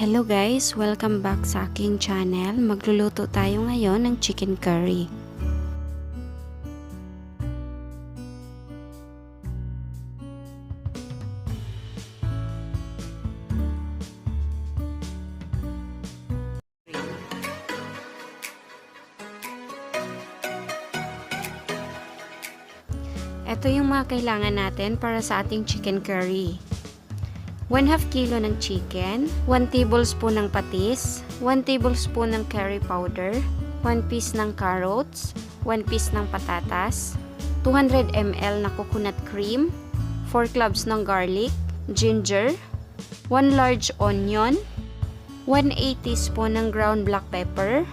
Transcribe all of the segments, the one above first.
Hello guys! Welcome back sa aking channel. Magluluto tayo ngayon ng chicken curry. Ito yung mga kailangan natin para sa ating chicken curry. 1/2 kilo ng chicken, 1 tablespoon ng patis, 1 tablespoon ng curry powder, 1 piece ng carrots, 1 piece ng patatas, 200 ml na coconut cream, 4 cloves ng garlic, ginger, 1 large onion, 1/8 teaspoon ng ground black pepper,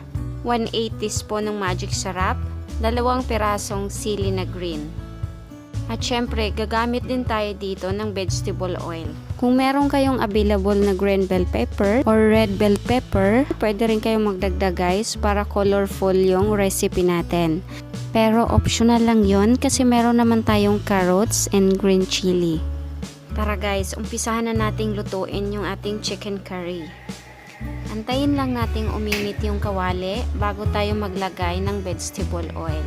1/8 teaspoon ng magic sarap, 2 pirasong sili na green. At syempre, gagamit din tayo dito ng vegetable oil. Kung meron kayong available na green bell pepper or red bell pepper, pwede rin kayong magdagdag guys para colorful yung recipe natin. Pero optional lang yon kasi meron naman tayong carrots and green chili. Tara guys, umpisahan na nating lutuin yung ating chicken curry. Antayin lang nating uminit yung kawali bago tayo maglagay ng vegetable oil.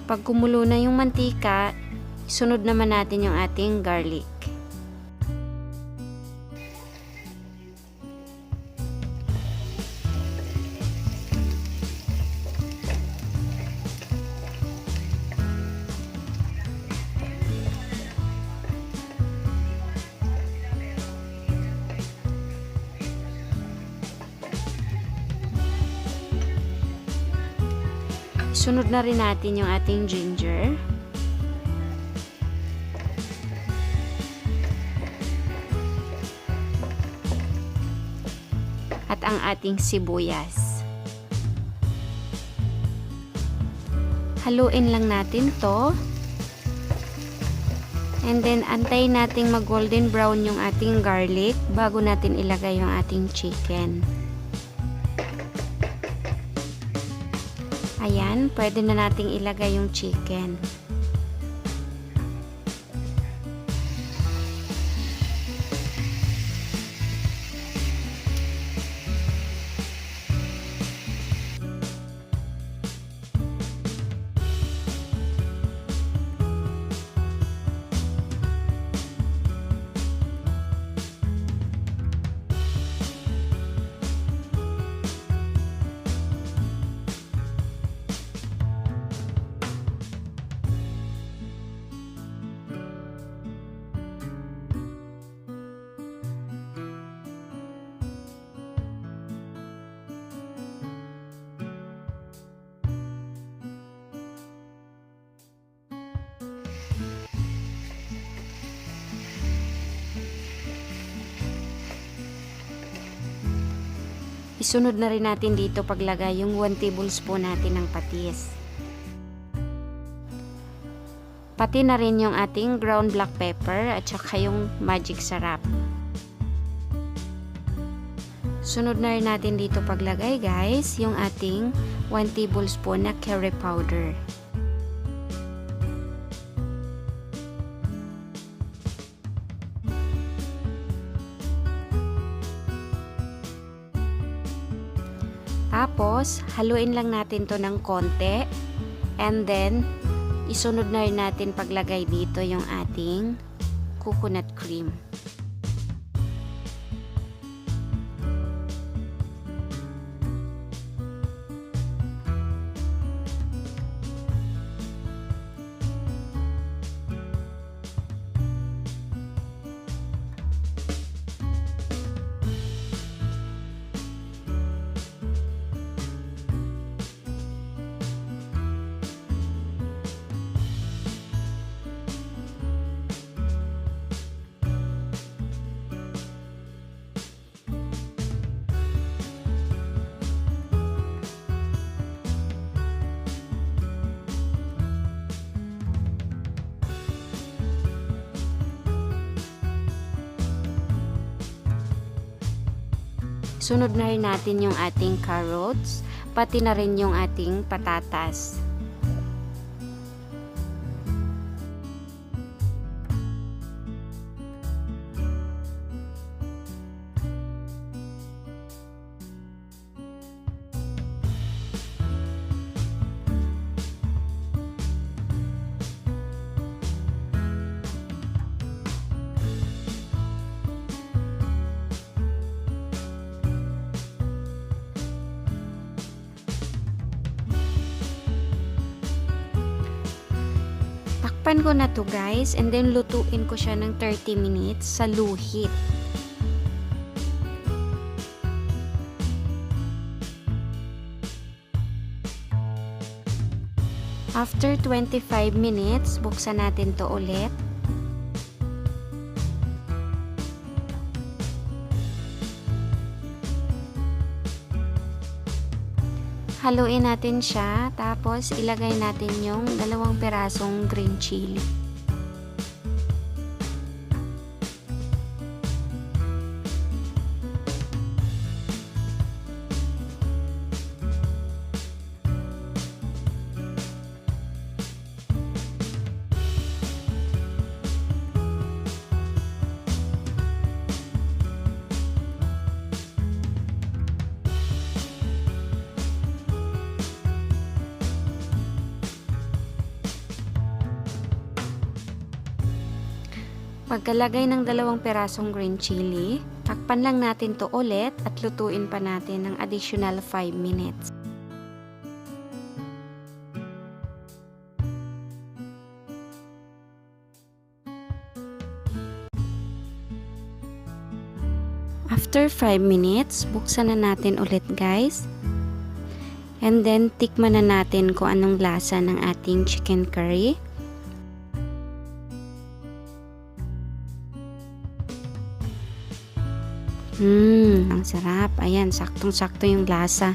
Kapag kumulo na yung mantika, isunod naman natin yung ating garlic. Sunod na rin natin yung ating ginger. At ang ating sibuyas. Haluin lang natin to. And then antayin nating mag golden brown yung ating garlic bago natin ilagay yung ating chicken. Ayan, pwede na nating ilagay yung chicken. Isunod na rin natin dito paglagay yung 1 tablespoon natin ng patis. Pati na rin yung ating ground black pepper at saka yung magic sarap. Sunod na rin natin dito paglagay guys yung ating 1 tablespoon na curry powder. Tapos, haluin lang natin to ng konti. And then, isunod na rin natin paglagay dito yung ating coconut cream. Sunod na rin natin yung ating carrots, pati na rin yung ating patatas. Takpan ko na to guys, and then lutuin ko siya ng 30 minutes sa low heat. After 25 minutes, buksan natin to ulit. Haluin natin siya, tapos ilagay natin yung 2 pirasong green chili. Pagkalagay ng 2 pirasong green chili, takpan lang natin to ulit at lutuin pa natin ng additional 5 minutes. After 5 minutes, buksan na natin ulit guys. And then, tikman na natin kung anong lasa ng ating chicken curry. Ang sarap. Ayan, saktong-sakto yung lasa.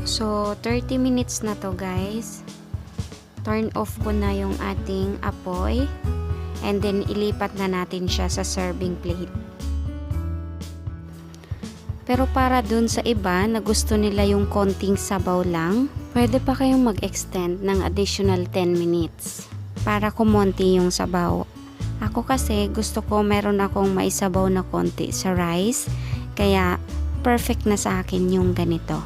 So, 30 minutes na to guys. Turn off ko na yung ating apoy. And then, ilipat na natin siya sa serving plate. Pero para dun sa iba na gusto nila yung konting sabaw lang, pwede pa kayong mag-extend ng additional 10 minutes para kumonti yung sabaw. Ako kasi gusto ko meron akong maisabaw na konti sa rice, kaya perfect na sa akin yung ganito.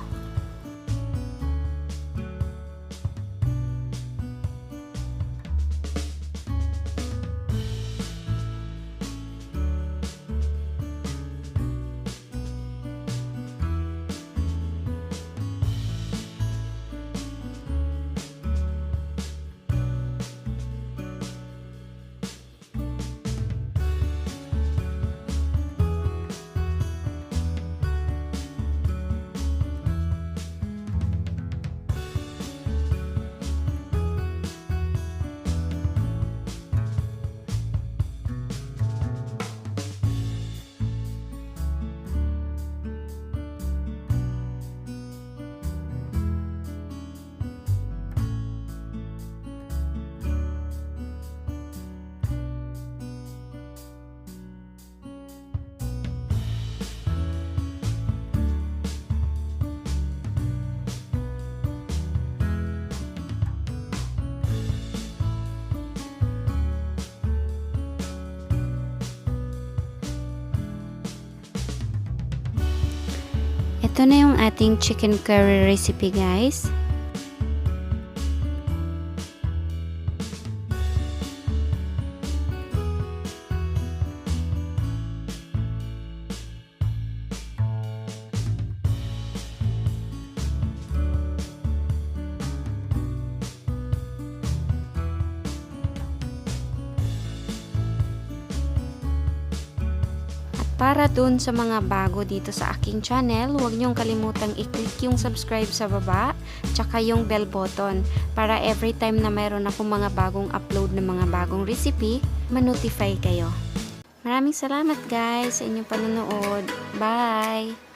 Ito na yung ating chicken curry recipe guys. Para dun sa mga bago dito sa aking channel, huwag niyong kalimutang i-click yung subscribe sa baba, tsaka yung bell button, para every time na mayroon akong mga bagong upload ng mga bagong recipe, ma-notify kayo. Maraming salamat guys sa inyong panonood. Bye!